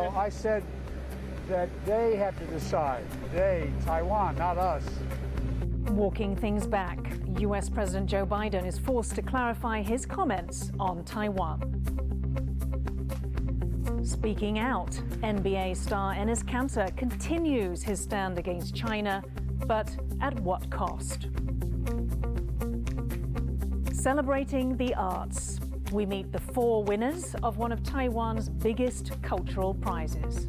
No, I said that they have to decide. They, Taiwan, not us. Walking things back, US President Joe Biden is forced to clarify his comments on Taiwan. Speaking out, NBA star Enes Kanter continues his stand against China, but at what cost? Celebrating the arts, we meet the 4 winners of one of Taiwan's biggest cultural prizes.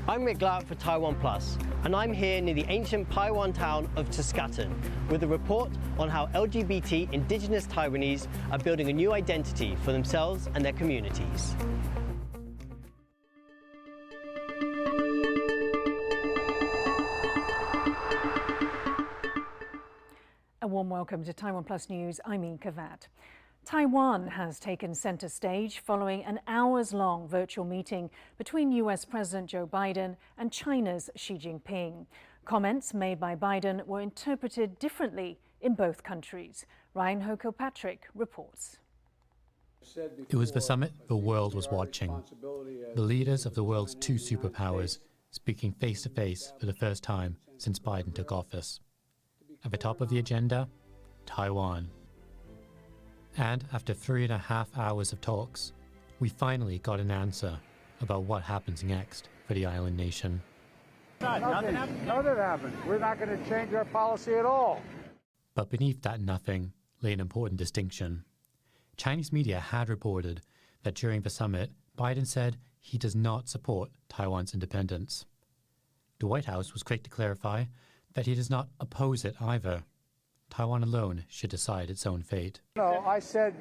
I'm Yin Khvat for TaiwanPlus, and I'm here near the ancient Taiwan town of Tuscatan with a report on how LGBT indigenous Taiwanese are building a new identity for themselves and their communities. A warm welcome to TaiwanPlus News. I'm Yin Khvat. Taiwan has taken center stage following an hours-long virtual meeting between US President Joe Biden and China's Xi Jinping. Comments made by Biden were interpreted differently in both countries. Ryan Kilpatrick reports. It was the summit the world was watching. The leaders of the world's 2 superpowers speaking face-to-face for the first time since Biden took office. At the top of the agenda, Taiwan. And after 3.5 hours of talks, we finally got an answer about what happens next for the island nation. Nothing happened. We're not going to change our policy at all. But beneath that nothing lay an important distinction. Chinese media had reported that during the summit, Biden said he does not support Taiwan's independence. The White House was quick to clarify that he does not oppose it either. Taiwan alone should decide its own fate. No, I said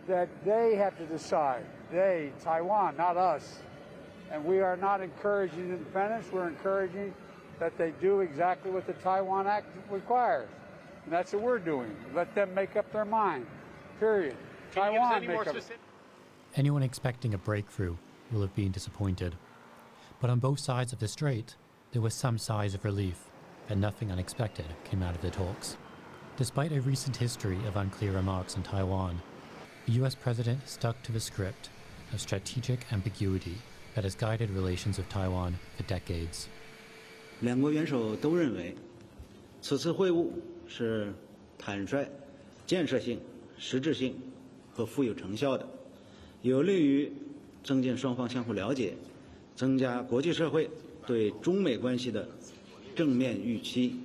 that they have to decide. They, Taiwan, not us. And we are not encouraging independence. We're encouraging that they do exactly what the Taiwan Act requires. And that's what we're doing. Let them make up their mind. Period. Taiwan make up. Anyone expecting a breakthrough will have been disappointed. But on both sides of the strait, there was some sighs of relief that nothing unexpected came out of the talks. Despite a recent history of unclear remarks on Taiwan, the US president stuck to the script of strategic ambiguity that has guided relations with Taiwan for decades. 两国元首都认为，此次会晤是坦率、建设性、实质性和富有成效的，有利于增进双方相互了解，增加国际社会对中美关系的正面预期。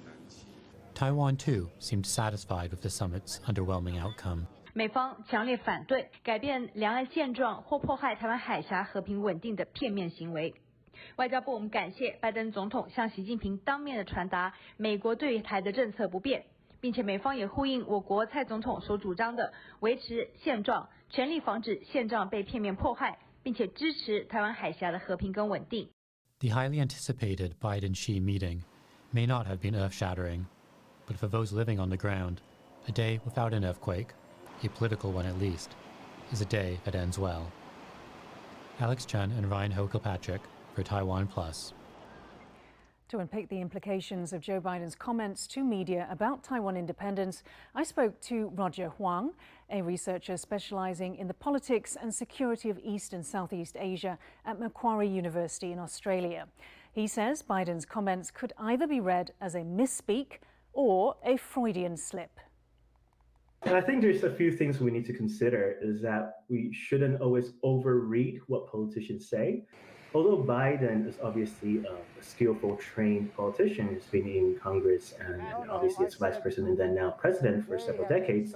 Taiwan, too, seemed satisfied with the summit's underwhelming outcome. 美方强烈反对改变两岸现状或迫害台湾海峡和平稳定的片面行为。外交部我们感谢拜登总统向习近平当面的传达美国对台的政策不变，并且美方也呼应我国蔡总统所主张的维持现状，全力防止现状被片面迫害，并且支持台湾海峡的和平跟稳定。 The highly anticipated Biden-Xi meeting may not have been earth-shattering, but for those living on the ground, a day without an earthquake, a political one at least, is a day that ends well. Alex Chen and Ryan Kilpatrick for TaiwanPlus. To unpick the implications of Joe Biden's comments to media about Taiwan independence, I spoke to Roger Huang, a researcher specializing in the politics and security of East and Southeast Asia at Macquarie University in Australia. He says Biden's comments could either be read as a misspeak or a Freudian slip. And I think there's a few things we need to consider is that we shouldn't always overread what politicians say. Although Biden is obviously a skillful, trained politician who's been in Congress and obviously as vice president and then now president for several decades,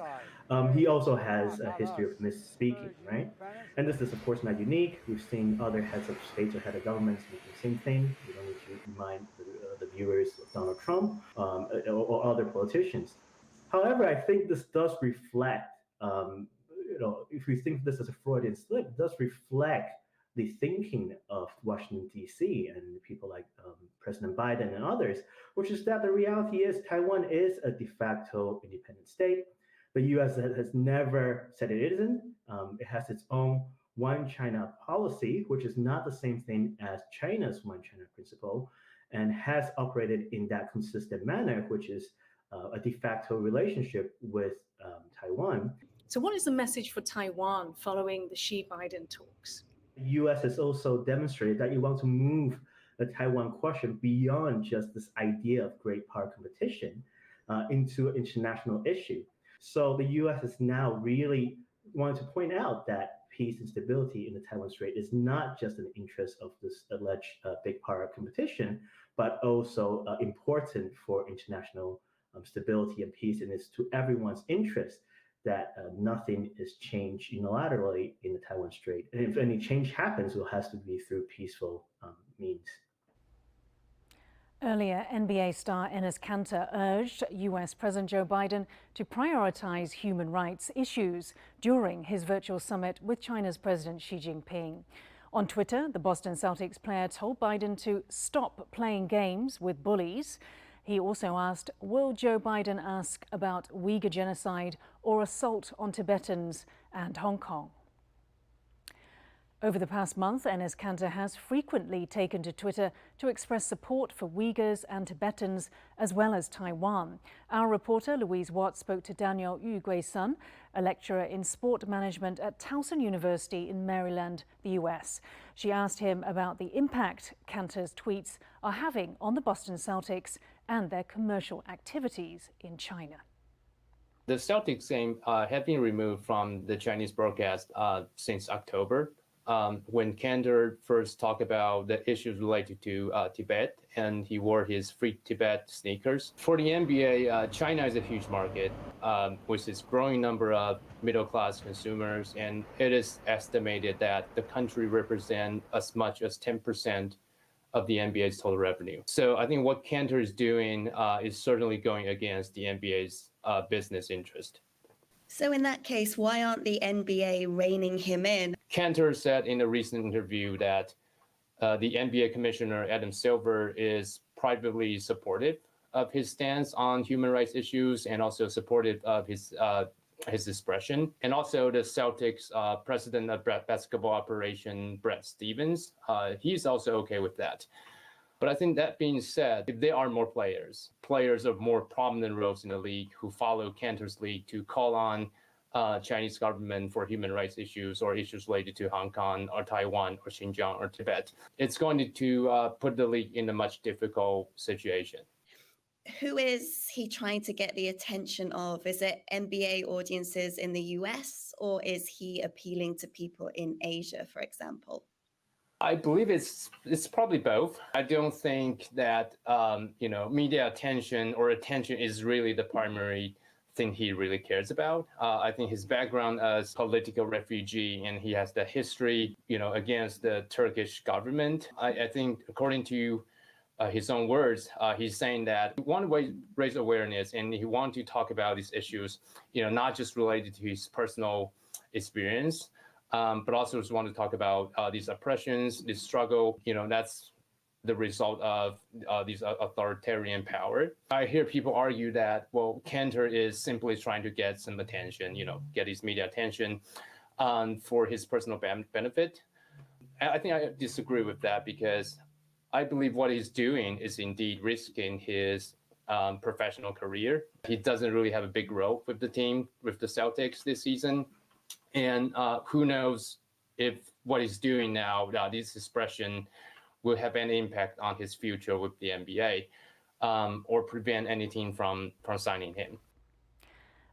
he also has a history of misspeaking, right? And this is, of course, not unique. We've seen other heads of states or head of governments do the same thing. We don't need to remind the viewers of Donald Trump or other politicians. However, I think this does reflect, if we think this as a Freudian slip, it does reflect the thinking of Washington, D.C. and people like President Biden and others, which is that the reality is Taiwan is a de facto independent state. The U.S. has never said it isn't. It has its own one China policy, which is not the same thing as China's one China principle, and has operated in that consistent manner, which is a de facto relationship with Taiwan. So what is the message for Taiwan following the Xi-Biden talks? The U.S. has also demonstrated that you want to move the Taiwan question beyond just this idea of great power competition into an international issue. So the U.S. is now really wanting to point out that peace and stability in the Taiwan Strait is not just an interest of this alleged big power competition, but also important for international stability and peace. And it's to everyone's interest that nothing is changed unilaterally in the Taiwan Strait. And if any change happens, it has to be through peaceful means. Earlier, NBA star Enes Kanter urged US President Joe Biden to prioritize human rights issues during his virtual summit with China's President Xi Jinping. On Twitter, the Boston Celtics player told Biden to stop playing games with bullies. He also asked, will Joe Biden ask about Uyghur genocide or assault on Tibetans and Hong Kong? Over the past month, Enes Kanter has frequently taken to Twitter to express support for Uyghurs and Tibetans, as well as Taiwan. Our reporter, Louise Watt, spoke to Daniel Yu Gui-sun, a lecturer in sport management at Towson University in Maryland, the US. She asked him about the impact Kanter's tweets are having on the Boston Celtics and their commercial activities in China. The Celtics game have been removed from the Chinese broadcast since October. When Kanter first talked about the issues related to Tibet, and he wore his Free Tibet sneakers. For the NBA, China is a huge market with its growing number of middle-class consumers, and it is estimated that the country represents as much as 10% of the NBA's total revenue. So I think what Kanter is doing is certainly going against the NBA's business interest. So in that case, why aren't the NBA reining him in? Kanter said in a recent interview that the NBA commissioner, Adam Silver, is privately supportive of his stance on human rights issues and also supportive of his expression. And also the Celtics president of basketball operation, Brad Stevens, he's also okay with that. But I think that being said, if there are more players of more prominent roles in the league who follow Kanter's lead to call on Chinese government for human rights issues or issues related to Hong Kong or Taiwan or Xinjiang or Tibet, it's going to put the league in a much difficult situation. Who is he trying to get the attention of? Is it NBA audiences in the US, or is he appealing to people in Asia, for example? I believe it's probably both. I don't think that media attention is really the primary thing he really cares about. I think his background as political refugee, and he has the history, against the Turkish government. I think, according to his own words, he's saying that he wants to raise awareness and he wants to talk about these issues, not just related to his personal experience, but also just want to talk about these oppressions, this struggle. That's the result of these authoritarian power. I hear people argue that, well, Kanter is simply trying to get some attention, get his media attention for his personal benefit. I think I disagree with that, because I believe what he's doing is indeed risking his professional career. He doesn't really have a big role with the team, with the Celtics this season. And who knows if what he's doing now, this expression, will have any impact on his future with the NBA or prevent anything from signing him.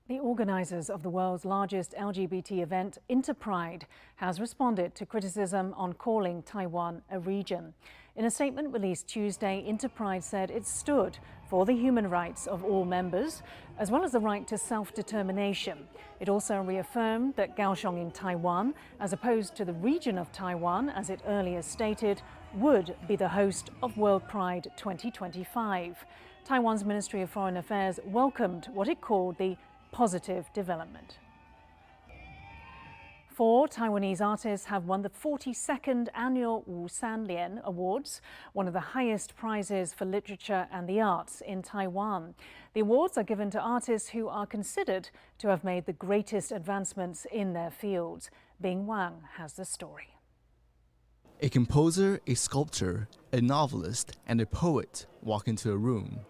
The organisers of the world's largest LGBT event, Interpride, has responded to criticism on calling Taiwan a region. In a statement released Tuesday, Interpride said it stood for the human rights of all members, as well as the right to self-determination. It also reaffirmed that Kaohsiung in Taiwan, as opposed to the region of Taiwan, as it earlier stated, would be the host of WorldPride 2025. Taiwan's Ministry of Foreign Affairs welcomed what it called the positive development. 4 Taiwanese artists have won the 42nd annual San-Lian Awards, one of the highest prizes for literature and the arts in Taiwan. The awards are given to artists who are considered to have made the greatest advancements in their fields. Bing Wang has the story. A composer, a sculptor, a novelist, and a poet walk into a room.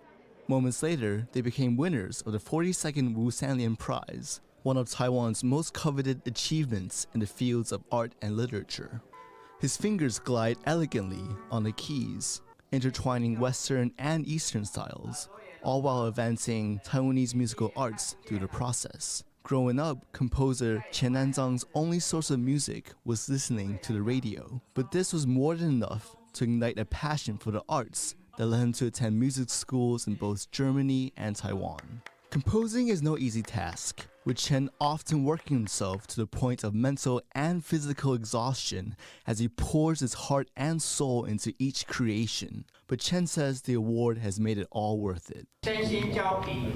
Moments later, they became winners of the 42nd San-Lian Prize, one of Taiwan's most coveted achievements in the fields of art and literature. His fingers glide elegantly on the keys, intertwining Western and Eastern styles, all while advancing Taiwanese musical arts through the process. Growing up, composer Chen Nanzang's only source of music was listening to the radio, but this was more than enough to ignite a passion for the arts that led him to attend music schools in both Germany and Taiwan. Composing is no easy task, with Chen often working himself to the point of mental and physical exhaustion as he pours his heart and soul into each creation. But Chen says the award has made it all worth it. 身心交疲，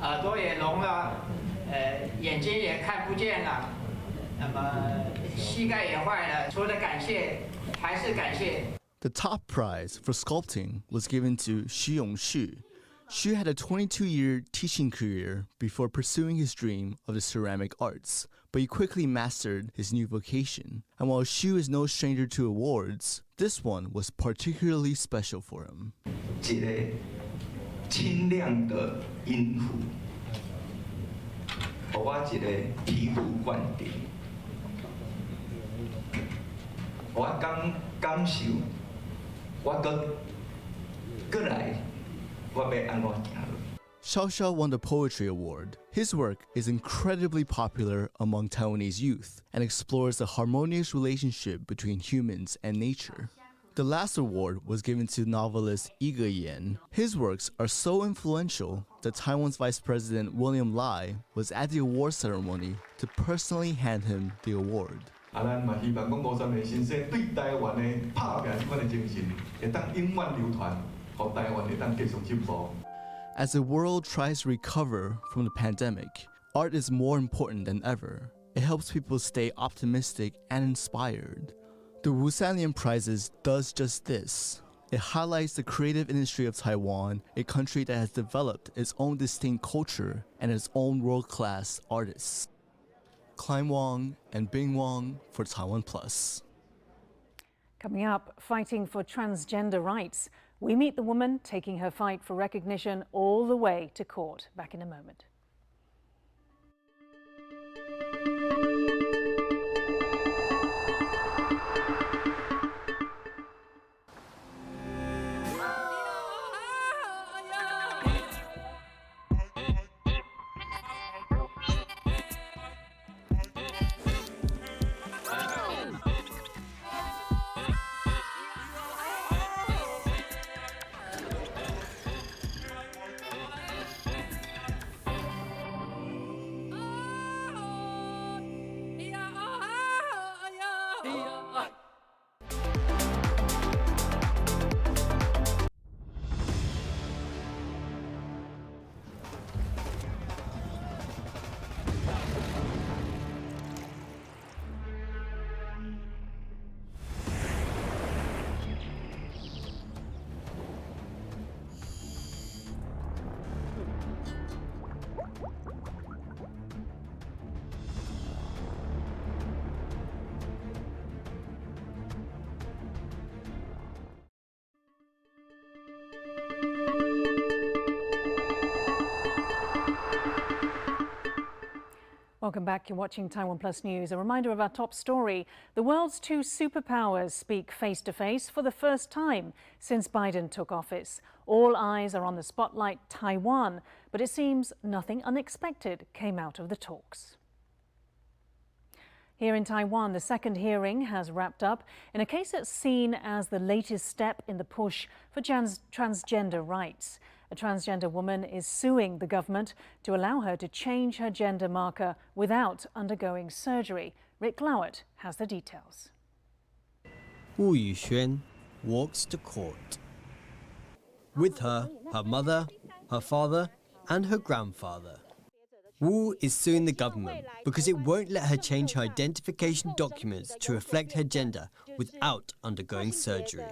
耳朵也聋了，眼睛也看不见了，那么膝盖也坏了，除了感谢还是感谢。 The top prize for sculpting was given to Xu Yongxu. Xu had a 22-year teaching career before pursuing his dream of the ceramic arts, but he quickly mastered his new vocation. And while Xu is no stranger to awards, this one was particularly special for him. 一个清亮的音符，给我一个醍醐灌顶。我感受，我搁来。 Xiao Xiao won the Poetry Award. His work is incredibly popular among Taiwanese youth and explores the harmonious relationship between humans and nature. The last award was given to novelist Yi Ge-yan. His works are so influential that Taiwan's Vice President William Lai was at the award ceremony to personally hand him the award. 咱嘛希望讲53年先生对台湾的打拼这款的精神，会当永远流传。 As the world tries to recover from the pandemic, art is more important than ever. It helps people stay optimistic and inspired. The San-Lian Prizes does just this. It highlights the creative industry of Taiwan, a country that has developed its own distinct culture and its own world-class artists. Klein Wong and Bing Wong for TaiwanPlus. Coming up, fighting for transgender rights. We meet the woman taking her fight for recognition all the way to court. Back in a moment. Welcome back. You're watching TaiwanPlus News. A reminder of our top story. The world's two superpowers speak face-to-face for the first time since Biden took office. All eyes are on the spotlight, Taiwan, but it seems nothing unexpected came out of the talks. Here in Taiwan, the second hearing has wrapped up in a case that's seen as the latest step in the push for transgender rights. A transgender woman is suing the government to allow her to change her gender marker without undergoing surgery. Rick Lowett has the details. Wu Yuxuan walks to court. With her, her mother, her father, and her grandfather. Wu is suing the government because it won't let her change her identification documents to reflect her gender without undergoing surgery.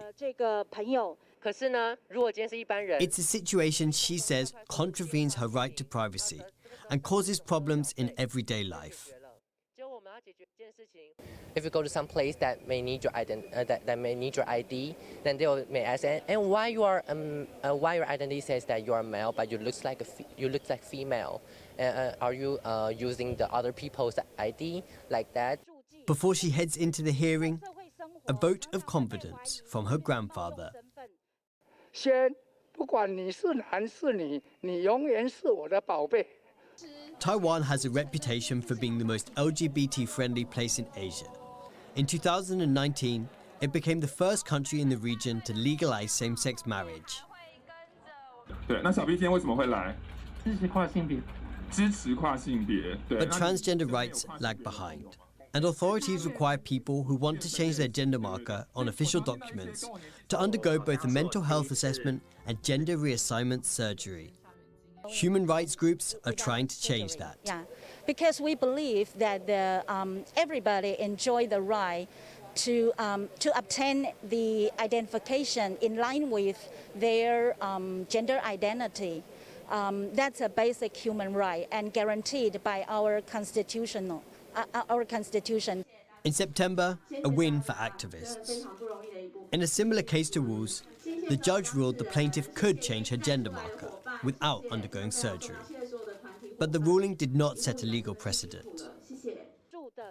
It's a situation she says contravenes her right to privacy and causes problems in everyday life. If you go to some place that may need your ID, then they may ask, and why your identity says that you are male, but you look like female. Are you using the other people's ID like that? Before she heads into the hearing, a vote of confidence from her grandfather. 先，不管你是男是女，你永远是我的宝贝。 Taiwan has a reputation for being the most LGBT-friendly place in Asia. In 2019, it became the first country in the region to legalize same-sex marriage. 对，那小 B 今天为什么会来？支持跨性别。支持跨性别。对。But transgender rights lag behind, and authorities require people who want to change their gender marker on official documents to undergo both a mental health assessment and gender reassignment surgery. Human rights groups are trying to change that. Yeah, because we believe that everybody enjoy the right to obtain the identification in line with their gender identity. That's a basic human right and guaranteed by our constitution. In September, a win for activists. In a similar case to Wu's, the judge ruled the plaintiff could change her gender marker without undergoing surgery. But the ruling did not set a legal precedent.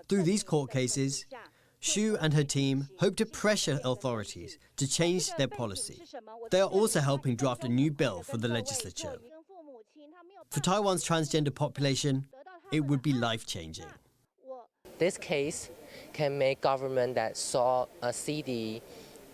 Through these court cases, Xu and her team hope to pressure authorities to change their policy. They are also helping draft a new bill for the legislature. For Taiwan's transgender population, it would be life-changing. This case can make government that see the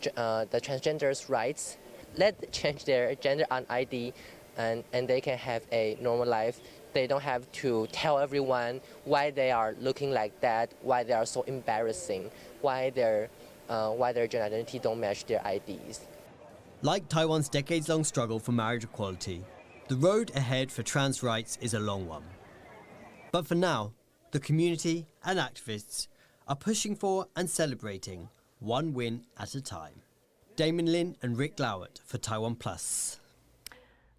transgenders' rights, let change their gender on ID, and they can have a normal life. They don't have to tell everyone why they are looking like that, why they are so embarrassing, why their gender identity don't match their IDs. Like Taiwan's decades-long struggle for marriage equality, the road ahead for trans rights is a long one. But for now, the community and activists are pushing for and celebrating one win at a time. Damon Lin and Rick Lowett for TaiwanPlus.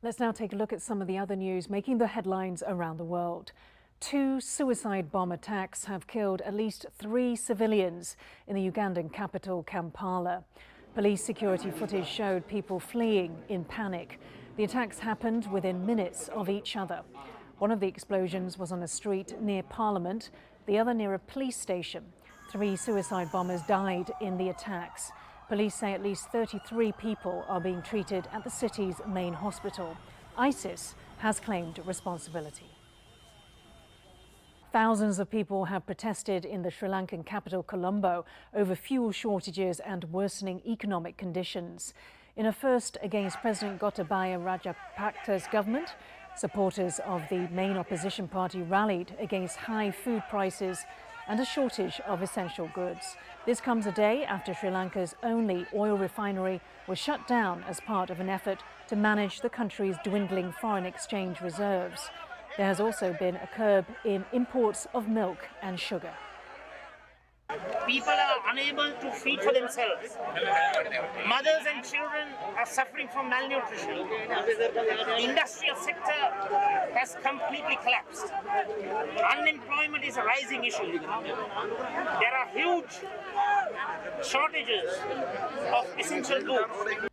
Let's now take a look at some of the other news making the headlines around the world. 2 suicide bomb attacks have killed at least 3 civilians in the Ugandan capital, Kampala. Police security footage showed people fleeing in panic. The attacks happened within minutes of each other. One of the explosions was on a street near Parliament, the other near a police station. 3 suicide bombers died in the attacks. Police say at least 33 people are being treated at the city's main hospital. ISIS has claimed responsibility. Thousands of people have protested in the Sri Lankan capital Colombo over fuel shortages and worsening economic conditions. In a first against President Gotabaya Rajapaksa's government, supporters of the main opposition party rallied against high food prices and a shortage of essential goods. This comes a day after Sri Lanka's only oil refinery was shut down as part of an effort to manage the country's dwindling foreign exchange reserves. There has also been a curb in imports of milk and sugar. People are unable to feed for themselves. Mothers and children are suffering from malnutrition. The industrial sector has completely collapsed. Unemployment is a rising issue. There are huge shortages of essential goods.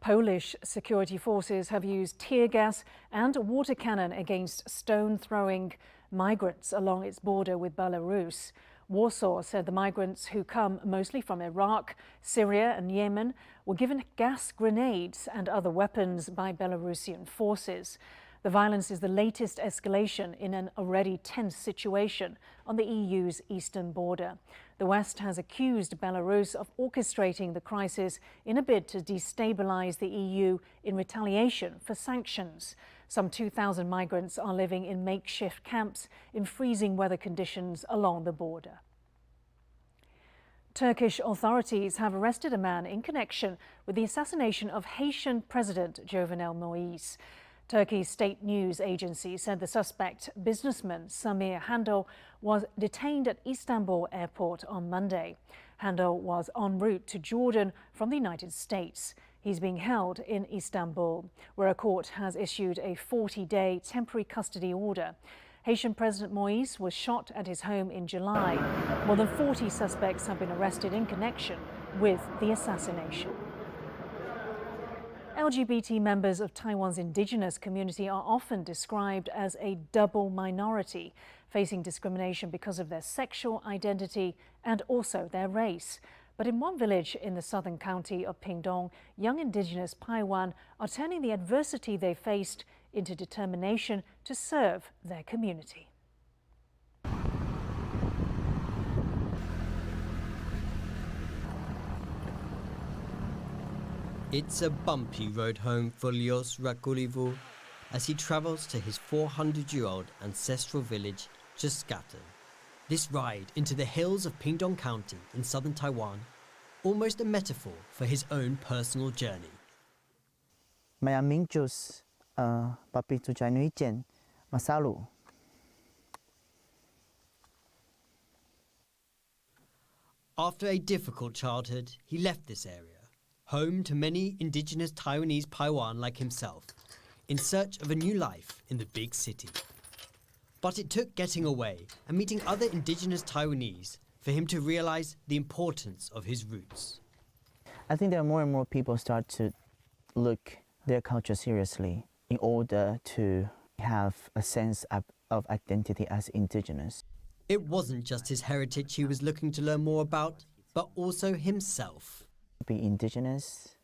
Polish security forces have used tear gas and a water cannon against stone-throwing migrants along its border with Belarus. Warsaw said the migrants, who come mostly from Iraq, Syria and Yemen, were given gas grenades and other weapons by Belarusian forces. The violence is the latest escalation in an already tense situation on the EU's eastern border. The West has accused Belarus of orchestrating the crisis in a bid to destabilize the EU in retaliation for sanctions. Some 2,000 migrants are living in makeshift camps in freezing weather conditions along the border. Turkish authorities have arrested a man in connection with the assassination of Haitian President Jovenel Moïse. Turkey's state news agency said the suspect, businessman Samir Handel, was detained at Istanbul airport on Monday. Handel was en route to Jordan from the United States. He's being held in Istanbul, where a court has issued a 40-day temporary custody order. Haitian President Moïse was shot at his home in July. More than 40 suspects have been arrested in connection with the assassination. LGBT members of Taiwan's indigenous community are often described as a double minority, facing discrimination because of their sexual identity and also their race. But in one village in the southern county of Pingdong, young indigenous Paiwan are turning the adversity they faced into determination to serve their community. It's a bumpy road home for Lios Rakulivu as he travels to his 400-year-old ancestral village, Jiskaten. This ride into the hills of Pingdong County in southern Taiwan, almost a metaphor for his own personal journey. After a difficult childhood, he left this area, home to many indigenous Taiwanese Paiwan like himself, in search of a new life in the big city. But it took getting away and meeting other indigenous Taiwanese for him to realize the importance of his roots. I think there are more and more people start to look their culture seriously in order to have a sense of identity as indigenous. It wasn't just his heritage he was looking to learn more about, but also himself. Be indigenous,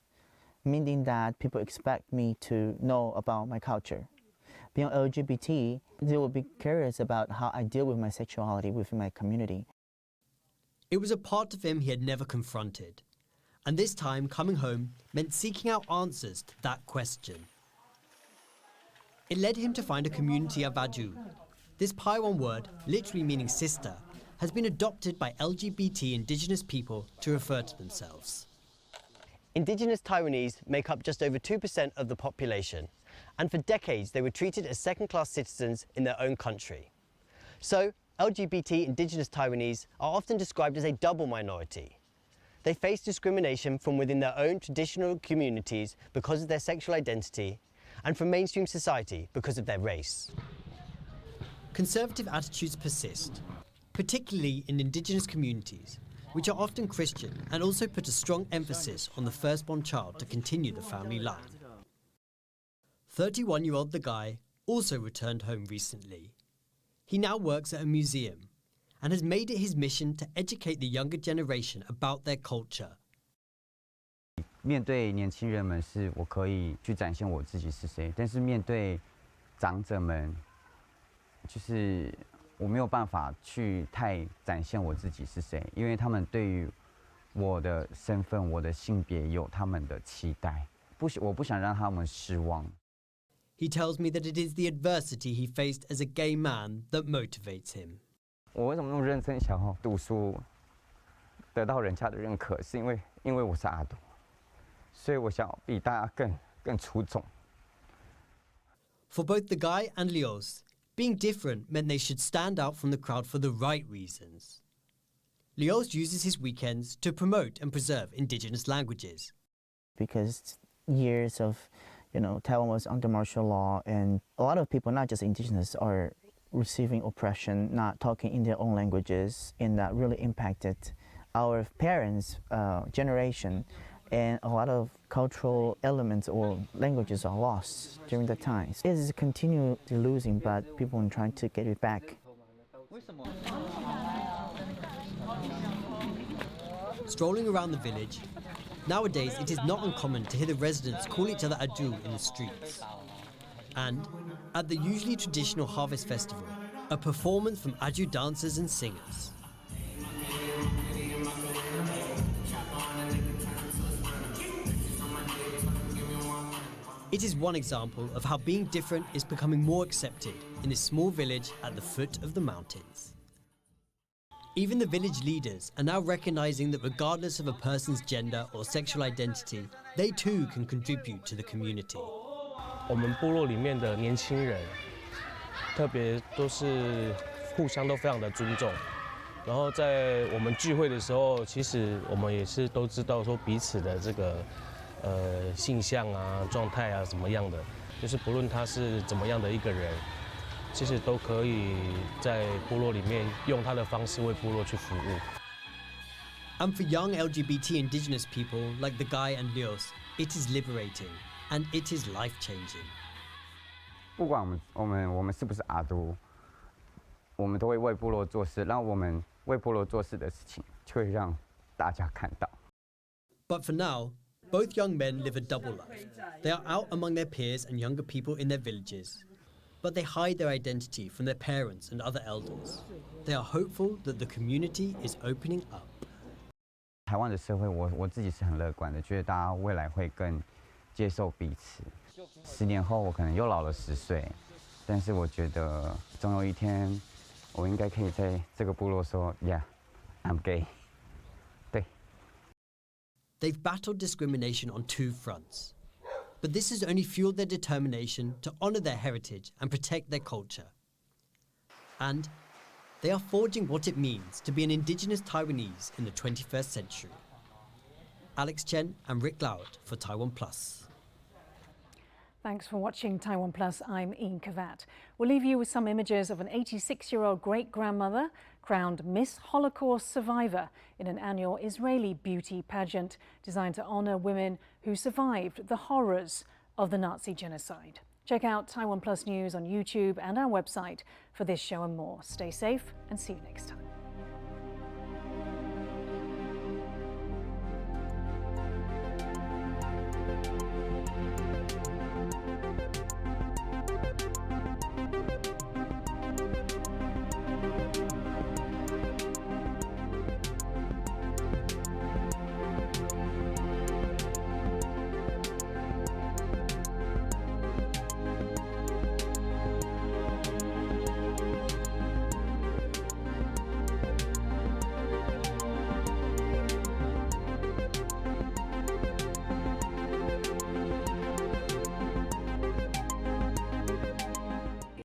meaning that people expect me to know about my culture. Being LGBT, they will be curious about how I deal with my sexuality within my community. It was a part of him he had never confronted. And this time, coming home meant seeking out answers to that question. It led him to find a community of Aju. This Paiwan word, literally meaning sister, has been adopted by LGBT indigenous people to refer to themselves. Indigenous Taiwanese make up just over 2% of the population, and for decades they were treated as second-class citizens in their own country. So, LGBT indigenous Taiwanese are often described as a double minority. They face discrimination from within their own traditional communities because of their sexual identity, and from mainstream society because of their race. Conservative attitudes persist, particularly in indigenous communities, which are often Christian and also put a strong emphasis on the firstborn child to continue the family line. 31-year-old The Guy also returned home recently. He now works at a museum and has made it his mission to educate the younger generation about their culture. 面对年轻人们是我可以去展现我自己是谁，但是面对长者们，就是我没有办法去太展现我自己是谁，因为他们对于我的身份、我的性别有他们的期待，我不想让他们失望。He tells me that it is the adversity he faced as a gay man that motivates him. 我为什么那么认真想要读书，得到人家的认可，是因为我是阿斗，所以我想比大家更出众。For both The Guy and Lios, being different meant they should stand out from the crowd for the right reasons. Lios uses his weekends to promote and preserve indigenous languages. Because years of, Taiwan was under martial law, and a lot of people, not just indigenous, are receiving oppression, not talking in their own languages, and that really impacted our parents' generation. And a lot of cultural elements or languages are lost during that time. It is continually losing, but people are trying to get it back. Strolling around the village, nowadays it is not uncommon to hear the residents call each other Aju in the streets. And at the usually traditional harvest festival, a performance from Aju dancers and singers. It is one example of how being different is becoming more accepted in this small village at the foot of the mountains. Even the village leaders are now recognizing that regardless of a person's gender or sexual identity, they too can contribute to the community. 我们部落里面的年轻人，特别都是互相都非常的尊重。然后在我们聚会的时候，其实我们也是都知道说彼此的这个性向啊、状态啊什么样的，就是不论他是怎么样的一个人，其实都可以在部落里面用他的方式为部落去服务。And for young LGBT indigenous people like the Guy and Lios, it is liberating and it is life-changing. 不管我们是不是阿都，我们都会为部落做事，让我们为部落做事的事情就会让大家看到。But for now, both young men live a double life. They are out among their peers and younger people in their villages, but they hide their identity from their parents and other elders. They are hopeful that the community is opening up. 台湾的社会，我自己是很乐观的，觉得大家未来会更接受彼此。10年后，我可能又老了10岁，但是我觉得总有一天，我应该可以在这个部落说 ，Yeah, I'm gay。对。They've battled discrimination on two fronts, but this has only fueled their determination to honor their heritage and protect their culture. And they are forging what it means to be an indigenous Taiwanese in the 21st century. Alex Chen and Rick Lowett for TaiwanPlus. Thanks for watching TaiwanPlus. I'm Yin Khvat. We'll leave you with some images of an 86-year-old great-grandmother crowned Miss Holocaust Survivor in an annual Israeli beauty pageant designed to honor women who survived the horrors of the Nazi genocide. Check out TaiwanPlus News on YouTube and our website for this show and more. Stay safe and see you next time.